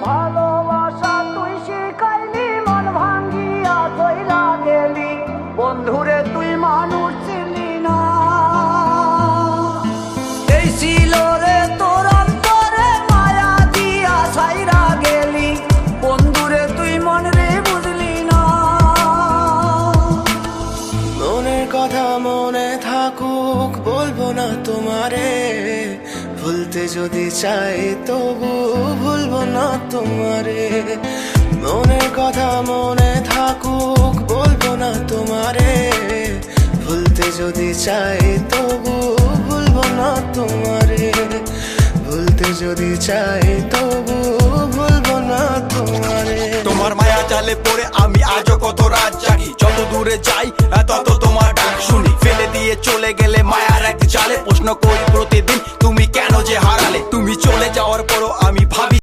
ভালোবাসা তুই শিখাইলি, মন ভাঙ্গিয়া কইরা গেলি, বন্ধুরে তুই মানুষ ছিলি না। এই ছিল রে তোর অন্তরে মায়া দিয়া ছাইরা গেলি, বন্ধুরে তুই মন রে বুঝলি না। মনের কথা মনে থাকুক বলবো না তোমারে, ভুলতে যদি চাই তবু ভুলবো না তোমারে। মনের কথা মনে থাকুক বলবো না তোমারে, ভুলতে যদি চাই তবু ভুলবো না তোমারে। ভুলতে যদি চাই তবু ভুলবো না তোমারে। তোমার মায়া জালে পড়ে আমি আজও কত রাত জাগি, যত দূরে যাই তত তোমার ডাক শুনি। ফেলে দিয়ে চলে গেলে মায়ার এক জালে, প্রশ্ন করি প্রতিদিন তুমি কেন যে হারা।